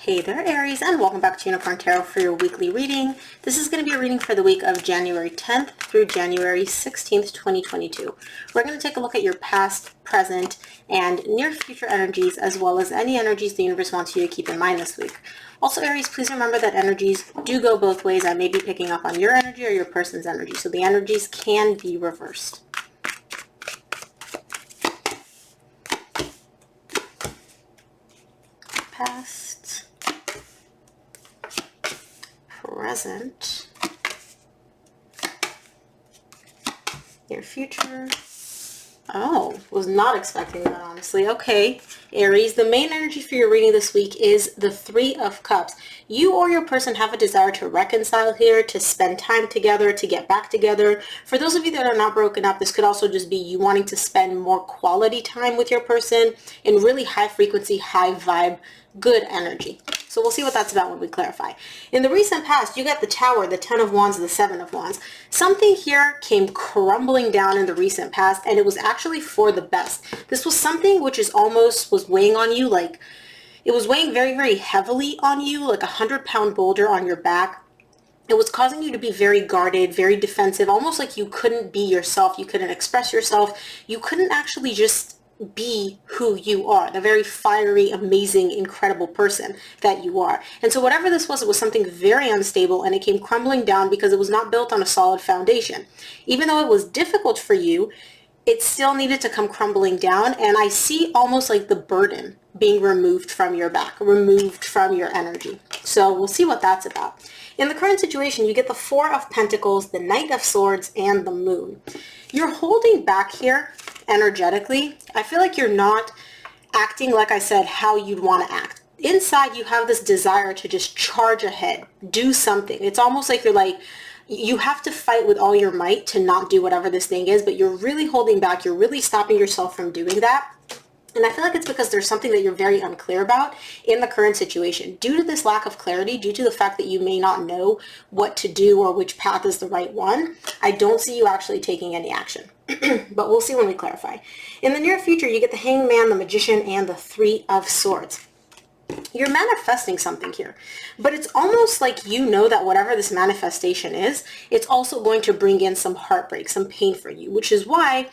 Hey there, Aries, and welcome back to Unicorn Tarot for your weekly reading. This is going to be a reading for the week of January 10th through January 16th, 2022. We're going to take a look at your past, present, and near future energies, as well as any energies the universe wants you to keep in mind this week. Also, Aries, please remember that energies do go both ways. I may be picking up on your energy or your person's energy, so the energies can be reversed. Past, present, near future. Oh, was not expecting that, honestly. Okay, Aries, the main energy for your reading this week is the Three of Cups. You or your person have a desire to reconcile here, to spend time together, to get back together. For those of you that are not broken up, this could also just be you wanting to spend more quality time with your person in really high frequency, high vibe, good energy. So we'll see what that's about when we clarify. In the recent past, you got the Tower, the Ten of Wands, the Seven of Wands. Something here came crumbling down in the recent past, and it was actually for the best. This was something which is almost was weighing on you, like it was weighing very, very heavily on you, like 100-pound boulder on your back. It was causing you to be very guarded, very defensive, almost like you couldn't be yourself. You couldn't express yourself. You couldn't actually just be who you are, the very fiery, amazing, incredible person that you are. And so whatever this was, it was something very unstable, and it came crumbling down because it was not built on a solid foundation. Even though it was difficult for you, it still needed to come crumbling down, and I see almost like the burden being removed from your back, removed from your energy. So we'll see what that's about. In the current situation, you get the Four of Pentacles, the Knight of Swords, and the Moon. You're holding back here energetically. I feel like you're not acting, like I said, how you'd want to act. Inside, you have this desire to just charge ahead, do something. It's almost like you're like, you have to fight with all your might to not do whatever this thing is, but you're really holding back. You're really stopping yourself from doing that. And I feel like it's because there's something that you're very unclear about in the current situation. Due to this lack of clarity, due to the fact that you may not know what to do or which path is the right one, I don't see you actually taking any action. But we'll see when we clarify. In the near future, you get the Hangman, the Magician, and the Three of Swords. You're manifesting something here, but it's almost like you know that whatever this manifestation is, it's also going to bring in some heartbreak, some pain for you, which is why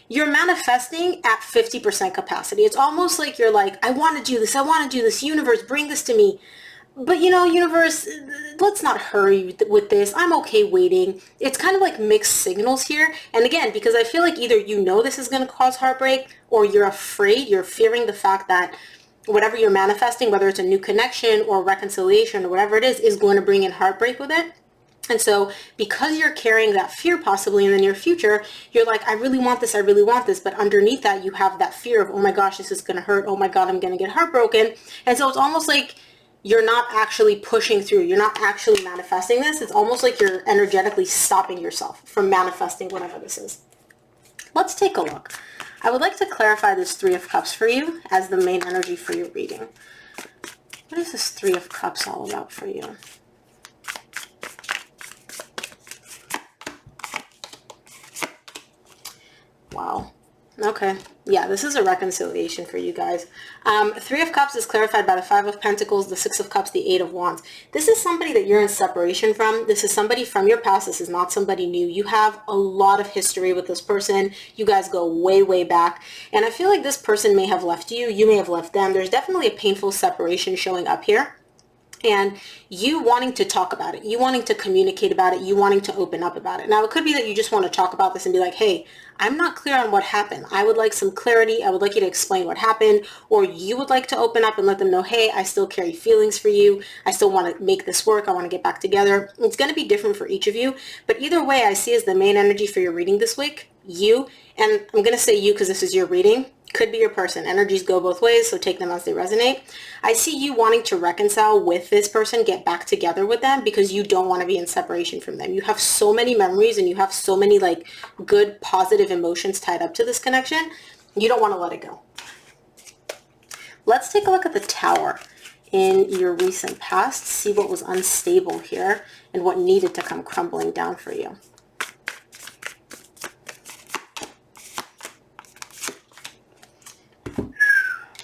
you're manifesting at 50% capacity. It's almost like you're like, I want to do this. I want to do this. Universe, bring this to me. But you know, universe, let's not hurry with this. I'm okay waiting. It's kind of like mixed signals here. And again, because I feel like either you know this is going to cause heartbreak, or you're afraid, you're fearing the fact that whatever you're manifesting, whether it's a new connection or reconciliation or whatever it is going to bring in heartbreak with it. And so because you're carrying that fear possibly in the near future, you're like, I really want this, I really want this. But underneath that, you have that fear of, oh my gosh, this is going to hurt. Oh my God, I'm going to get heartbroken. And so it's almost like you're not actually pushing through. You're not actually manifesting this. It's almost like you're energetically stopping yourself from manifesting whatever this is. Let's take a look. I would like to clarify this Three of Cups for you as the main energy for your reading. What is this Three of Cups all about for you? Wow. Okay. Yeah, this is a reconciliation for you guys. Three of Cups is clarified by the Five of Pentacles, the Six of Cups, the Eight of Wands. This is somebody that you're in separation from. This is somebody from your past. This is not somebody new. You have a lot of history with this person. You guys go way, way back. And I feel like this person may have left you. You may have left them. There's definitely a painful separation showing up here. And you wanting to talk about it, you wanting to communicate about it, you wanting to open up about it. Now, it could be that you just want to talk about this and be like, hey, I'm not clear on what happened. I would like some clarity. I would like you to explain what happened. Or you would like to open up and let them know, hey, I still carry feelings for you. I still want to make this work. I want to get back together. It's going to be different for each of you. But either way, I see as the main energy for your reading this week, you, and I'm going to say you because this is your reading, could be your person. Energies go both ways, so take them as they resonate. I see you wanting to reconcile with this person, get back together with them because you don't want to be in separation from them. You have so many memories and you have so many like good, positive emotions tied up to this connection. You don't want to let it go. Let's take a look at the Tower in your recent past, see what was unstable here and what needed to come crumbling down for you.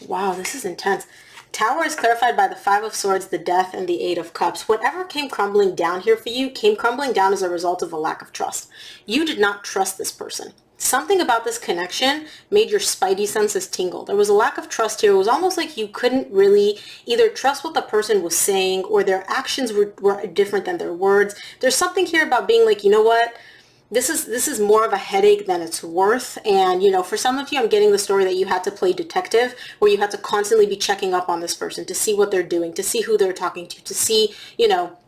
Wow, this is intense. Tower is clarified by the Five of Swords, the Death, and the Eight of Cups. Whatever came crumbling down here for you came crumbling down as a result of a lack of trust. You did not trust this person. Something about this connection made your spidey senses tingle. There was a lack of trust here. It was almost like you couldn't really either trust what the person was saying or their actions were different than their words. There's something here about being like, you know what? This is more of a headache than it's worth. And, you know, for some of you, I'm getting the story that you had to play detective, where you had to constantly be checking up on this person to see what they're doing, to see who they're talking to see, you know,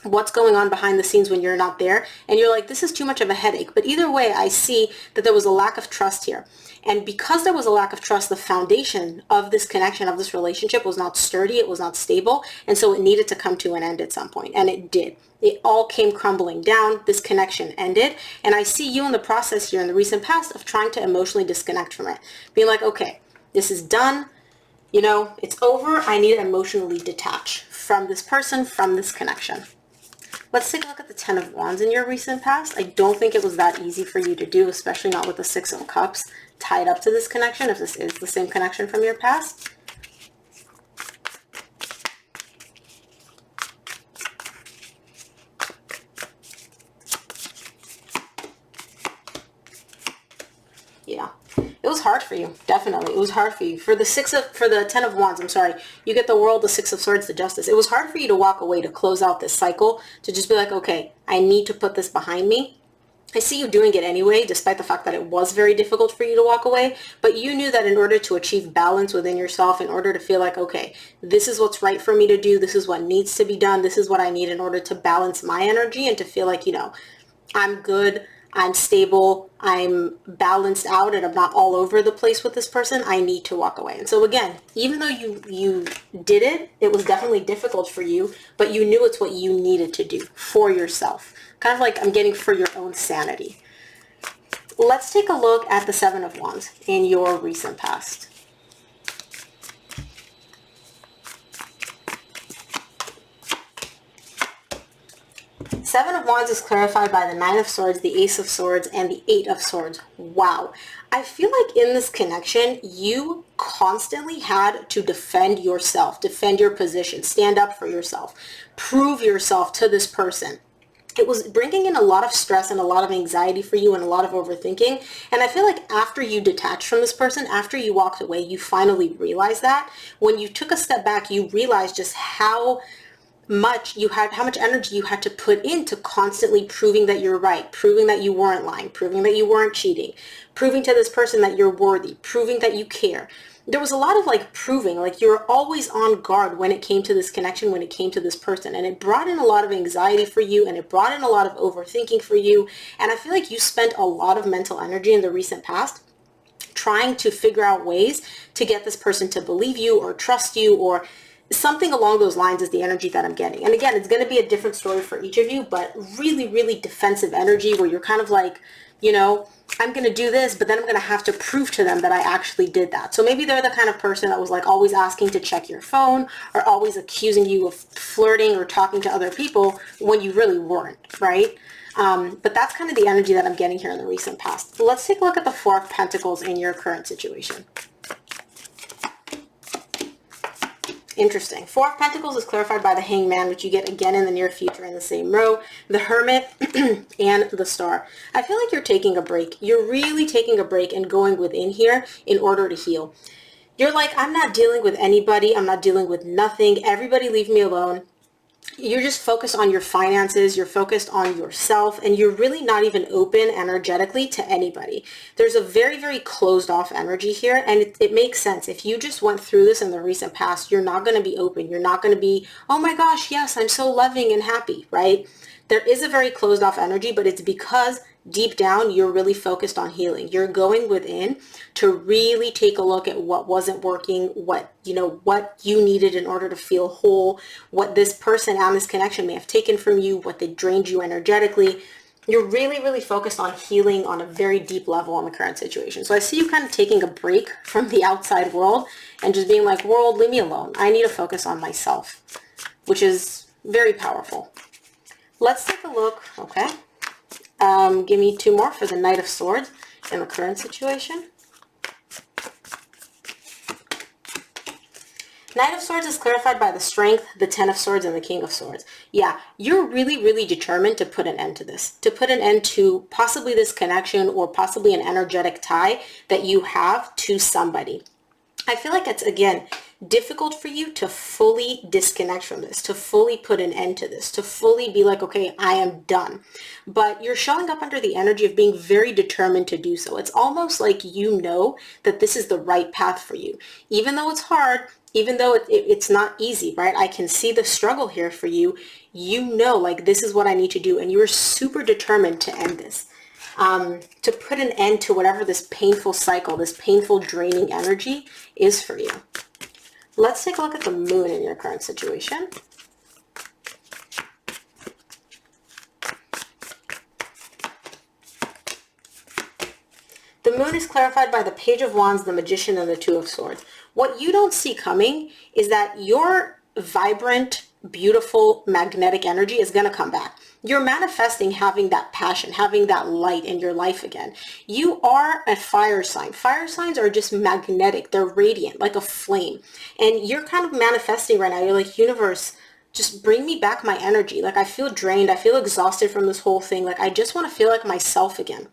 what's going on behind the scenes when you're not there. And you're like, this is too much of a headache. But either way, I see that there was a lack of trust here. And because there was a lack of trust, the foundation of this connection, of this relationship was not sturdy. It was not stable. And so it needed to come to an end at some point. And it did. It all came crumbling down. This connection ended. And I see you in the process here in the recent past of trying to emotionally disconnect from it. Being like, okay, this is done. You know, it's over. I need to emotionally detach from this person, from this connection. Let's take a look at the Ten of Wands in your recent past. I don't think it was that easy for you to do, especially not with the Six of Cups tied up to this connection, if this is the same connection from your past. Yeah, it was hard for you. Definitely, it was hard for you. For the Ten of Wands, I'm sorry, you get the World, the Six of Swords, the Justice. It was hard for you to walk away, to close out this cycle, to just be like, okay, I need to put this behind me. I see you doing it anyway, despite the fact that it was very difficult for you to walk away. But you knew that in order to achieve balance within yourself, in order to feel like, okay, this is what's right for me to do, this is what needs to be done, this is what I need in order to balance my energy and to feel like, you know, I'm good, I'm stable, I'm balanced out, and I'm not all over the place with this person, I need to walk away. And so again, even though you did it, it was definitely difficult for you, but you knew it's what you needed to do for yourself. Kind of like I'm getting for your own sanity. Let's take a look at the Seven of Wands in your recent past. Seven of Wands is clarified by the Nine of Swords, the Ace of Swords, and the Eight of Swords. Wow. I feel like in this connection, you constantly had to defend yourself, defend your position, stand up for yourself, prove yourself to this person. It was bringing in a lot of stress and a lot of anxiety for you and a lot of overthinking. And I feel like after you detached from this person, after you walked away, you finally realized that. When you took a step back, you realized just how much energy you had to put into constantly proving that you're right, proving that you weren't lying, proving that you weren't cheating, proving to this person that you're worthy, proving that you care. There was a lot of like proving, like you were always on guard when it came to this connection, when it came to this person. And it brought in a lot of anxiety for you, and it brought in a lot of overthinking for you. And I feel like you spent a lot of mental energy in the recent past trying to figure out ways to get this person to believe you or trust you, or something along those lines is the energy that I'm getting. And again, it's going to be a different story for each of you, but really, really defensive energy where you're kind of like, you know, I'm going to do this, but then I'm going to have to prove to them that I actually did that. So maybe they're the kind of person that was like always asking to check your phone or always accusing you of flirting or talking to other people when you really weren't, right? But that's kind of the energy that I'm getting here in the recent past. So let's take a look at the Four of Pentacles in your current situation. Interesting. Four of Pentacles is clarified by the Hangman, which you get again in the near future in the same row, the Hermit, and the Star. I feel like you're taking a break. You're really taking a break and going within here in order to heal. You're like, I'm not dealing with anybody. I'm not dealing with nothing. Everybody leave me alone. You're just focused on your finances, you're focused on yourself, and you're really not even open energetically to anybody. There's a very, very closed off energy here, and it makes sense. If you just went through this in the recent past, you're not going to be open. You're not going to be, oh my gosh, yes, I'm so loving and happy, right? There is a very closed off energy, but it's because deep down, you're really focused on healing. You're going within to really take a look at what wasn't working, what you needed in order to feel whole, what this person and this connection may have taken from you, what they drained you energetically. You're really, really focused on healing on a very deep level on the current situation. So I see you kind of taking a break from the outside world and just being like, world, leave me alone. I need to focus on myself, which is very powerful. Let's take a look, okay? Give me two more for the Knight of Swords in the current situation. Knight of Swords is clarified by the Strength, the Ten of Swords, and the King of Swords. Yeah, you're really, really determined to put an end to this, to put an end to possibly this connection or possibly an energetic tie that you have to somebody. I feel like it's, again, difficult for you to fully disconnect from this, to fully put an end to this, to fully be like, okay, I am done. But you're showing up under the energy of being very determined to do so. It's almost like you know that this is the right path for you. Even though it's hard, even though it's not easy, right? I can see the struggle here for you. You know, like, this is what I need to do. And you're super determined to end this. To put an end to whatever this painful cycle, this painful draining energy is for you. Let's take a look at the moon in your current situation. The moon is clarified by the Page of Wands, the Magician, and the Two of Swords. What you don't see coming is that your vibrant, beautiful, magnetic energy is going to come back. You're manifesting having that passion, having that light in your life again. You are a fire sign. Fire signs are just magnetic. They're radiant, like a flame. And you're kind of manifesting right now. You're like, universe, just bring me back my energy. Like, I feel drained. I feel exhausted from this whole thing. Like, I just want to feel like myself again.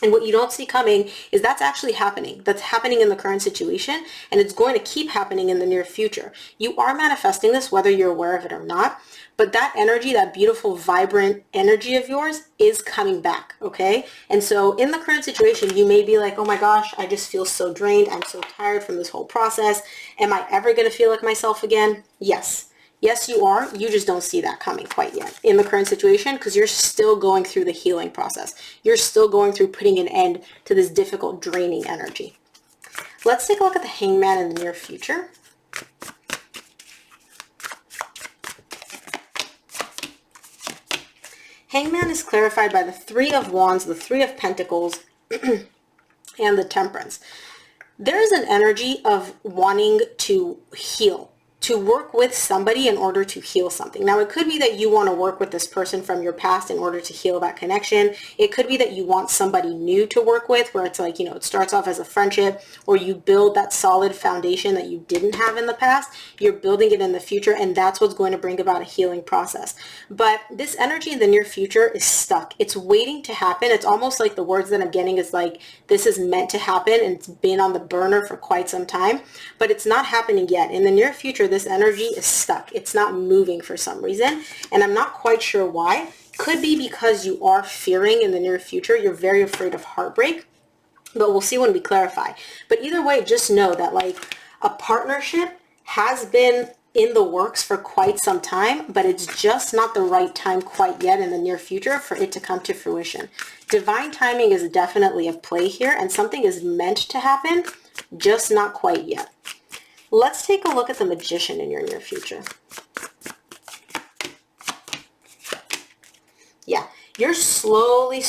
And what you don't see coming is that's actually happening. That's happening in the current situation, and it's going to keep happening in the near future. You are manifesting this whether you're aware of it or not, but that energy, that beautiful, vibrant energy of yours is coming back, okay? And so in the current situation, you may be like, oh my gosh, I just feel so drained. I'm so tired from this whole process. Am I ever going to feel like myself again? Yes. Yes, you are. You just don't see that coming quite yet in the current situation because you're still going through the healing process. You're still going through putting an end to this difficult, draining energy. Let's take a look at the Hangman in the near future. Hangman is clarified by the Three of Wands, the Three of Pentacles, and the Temperance. There is an energy of wanting to heal, to work with somebody in order to heal something. Now, it could be that you want to work with this person from your past in order to heal that connection. It could be that you want somebody new to work with, where it's like, you know, it starts off as a friendship, or you build that solid foundation that you didn't have in the past. You're building it in the future, and that's what's going to bring about a healing process. But this energy in the near future is stuck. It's waiting to happen. It's almost like the words that I'm getting is like, this is meant to happen, and it's been on the burner for quite some time, but it's not happening yet. In the near future, this energy is stuck. It's not moving for some reason, and I'm not quite sure why. Could be because you are fearing in the near future. You're very afraid of heartbreak, but we'll see when we clarify. But either way, just know that like a partnership has been in the works for quite some time, but it's just not the right time quite yet in the near future for it to come to fruition. Divine timing is definitely at play here, and something is meant to happen, just not quite yet. Let's take a look at the Magician in your near future. Yeah, you're slowly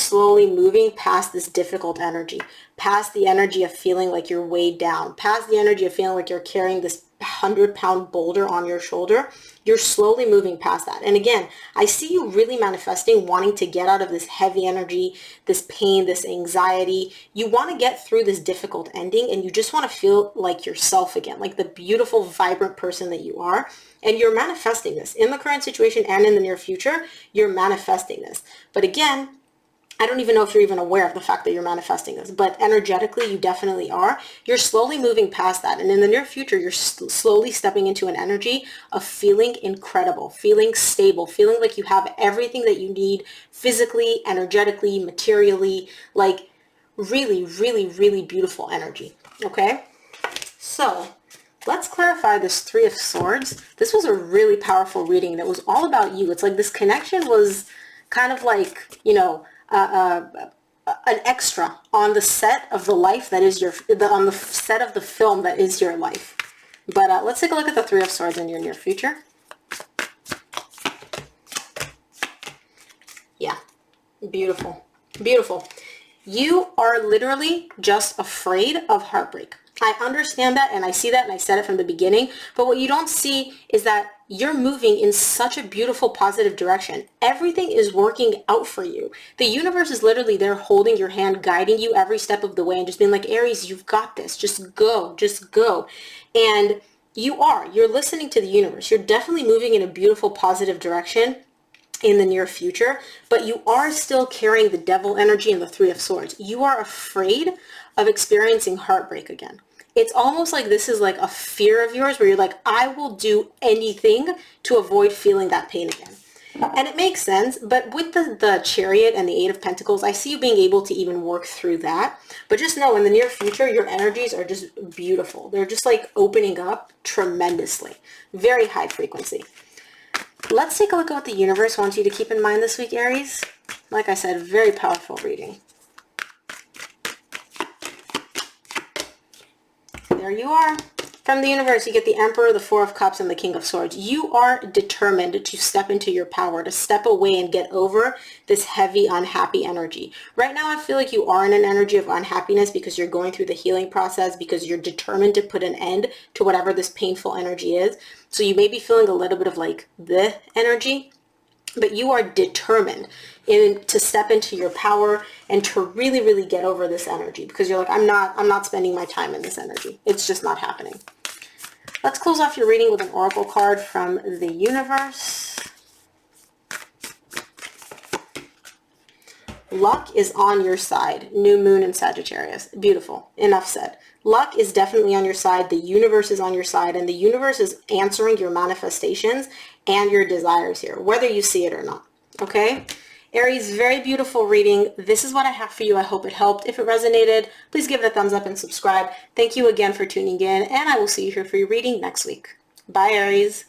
moving past this difficult energy, past the energy of feeling like you're weighed down, past the energy of feeling like you're carrying this 100-pound boulder on your shoulder. You're slowly moving past that. And again, I see you really manifesting, wanting to get out of this heavy energy, this pain, this anxiety. You want to get through this difficult ending, and you just want to feel like yourself again, like the beautiful, vibrant person that you are. And you're manifesting this in the current situation and in the near future. You're manifesting this. But again, I don't even know if you're even aware of the fact that you're manifesting this, but energetically, you definitely are. You're slowly moving past that. And in the near future, you're slowly stepping into an energy of feeling incredible, feeling stable, feeling like you have everything that you need physically, energetically, materially, like really, really, really beautiful energy. Okay? So let's clarify this Three of Swords. This was a really powerful reading, and it was all about you. It's like this connection was kind of like, you know, an extra on the set of the life that is on the set of the film that is your life. But let's take a look at the Three of Swords in your near future. Yeah, beautiful, beautiful. You are literally just afraid of heartbreak. I understand that, and I see that, and I said it from the beginning, but what you don't see is that you're moving in such a beautiful, positive direction. Everything is working out for you. The universe is literally there holding your hand, guiding you every step of the way, and just being like, Aries, you've got this. Just go, just go. And You're listening to the universe. You're definitely moving in a beautiful, positive direction in the near future, but you are still carrying the devil energy and the Three of Swords. You are afraid of experiencing heartbreak again. It's almost like this is like a fear of yours where you're like, I will do anything to avoid feeling that pain again. And it makes sense, but with the Chariot and the Eight of Pentacles, I see you being able to even work through that. But just know in the near future, your energies are just beautiful. They're just like opening up tremendously. Very high frequency. Let's take a look at what the universe wants you to keep in mind this week, Aries. Like I said, very powerful reading. There you are. From the universe, you get the Emperor, the Four of Cups, and the King of Swords. You are determined to step into your power, to step away and get over this heavy, unhappy energy. Right now, I feel like you are in an energy of unhappiness because you're going through the healing process, because you're determined to put an end to whatever this painful energy is. So you may be feeling a little bit of like the energy, but you are determined to step into your power and to really, really get over this energy because you're like, I'm not spending my time in this energy. It's just not happening. Let's close off your reading with an oracle card from the universe. Luck is on your side. New moon in Sagittarius. Beautiful. Enough said. Luck is definitely on your side. The universe is on your side, and the universe is answering your manifestations and your desires here, whether you see it or not. Okay? Aries, very beautiful reading. This is what I have for you. I hope it helped. If it resonated, please give it a thumbs up and subscribe. Thank you again for tuning in, and I will see you here for your reading next week. Bye, Aries.